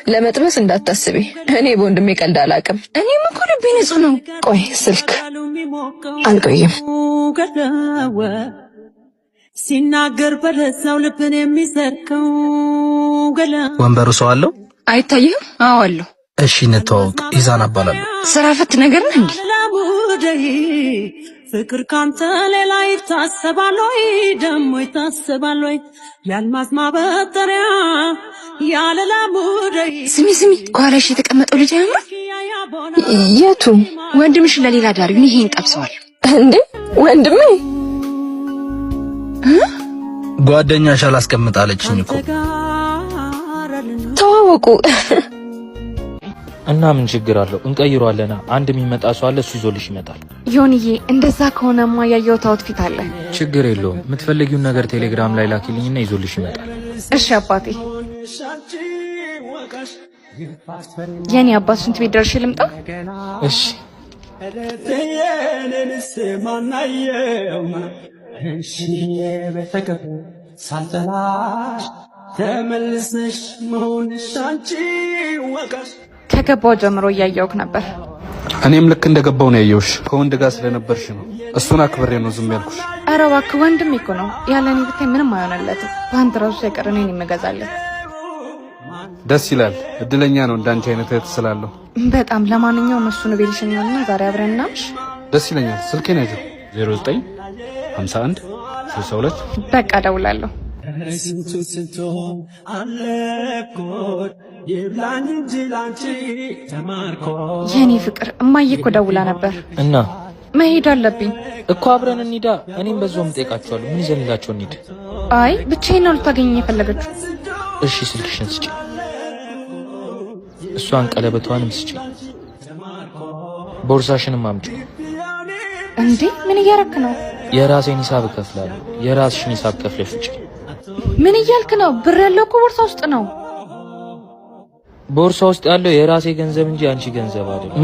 ለመጥበስ እንዳታስቢ። እኔ በወንድሜ ቀልድ አላውቅም። እኔም እኮ ልቤ ንጹህ ነው። ቆይ ስልክ አልቆይም። ሲናገር በለዛው ልብን የሚሰርቀው ገላ ወንበሩ ሰው አለው አይታየህም? አዎ አለው። እሺ እንተዋወቅ። ኢዛና እባላለሁ። ስራ ፈት ነገር ነህ እንዴ? ፍቅር ካንተ ሌላ ይታሰባል ወይ ደሞ ይታሰባል ወይ ያልማዝ ማበጠሪያ ያለላሙደይ ስሚ ኋላሽ የተቀመጠው ልጅ ያምራል። የቱ? ወንድምሽ ለሌላ ዳሪውን ይሄን ጠብሰዋል እንዴ? ወንድሜ ጓደኛሽ አላስቀምጣለችኝ እኮ። ተዋወቁ እና ምን ችግር አለው? እንቀይሯለና አንድ የሚመጣ ሰው አለ፣ እሱ ይዞልሽ ይመጣል። ዮኒዬ እንደዛ ከሆነማ ያየሁት አውትፊት አለ። ችግር የለውም። የምትፈልጊውን ነገር ቴሌግራም ላይ ላኪልኝና ይዞልሽ ይመጣል። እሺ አባቴ። የኔ አባት ሽንት ቤት ደርሼ ልምጣ? እሺ ከገባው ጀምሮ እያየሁክ ነበር። እኔም ልክ እንደገባው ነው ያየሁሽ። ከወንድ ጋር ስለነበርሽ ነው። እሱን አክብሬ ነው ዝም ያልኩሽ። ኧረ እባክህ ወንድሜ እኮ ነው። ያለኔ ብታይ ምንም አይሆንለትም። በአንተ ራሱ ሳይቀር እኔን ይመገዛለን። ደስ ይላል። እድለኛ ነው እንዳንቺ አይነት እህት ስላለው። በጣም ለማንኛውም እሱን ቤልሽኛልና ዛሬ አብረን እናምሽ። ደስ ይለኛል። ስልኬን ያዥው 09 51 62 በቃ እደውላለሁ። የኔ ፍቅር እማዬ እኮ ደውላ ነበር እና መሄድ አለብኝ እኮ አብረን እንሂዳ። እኔም በዛውም ጠይቃቸዋለሁ። ምን ይዘንላቸው እንሂድ? አይ ብቻዬን ነው ልታገኘኝ የፈለገችው። እሺ ስልክሽን ስጪ፣ እሷን ቀለበቷንም ስጪ፣ ቦርሳሽንም አምጪ። እንዴ ምን እያረክ ነው? የራሴን ሂሳብ እከፍላለሁ። የራስሽን ሂሳብ ከፍለሽ ውጪ። ምን እያልክ ነው? ብር ያለው እኮ ቦርሳ ውስጥ ነው። ቦርሳ ውስጥ ያለው የራሴ ገንዘብ እንጂ አንቺ ገንዘብ አይደለም።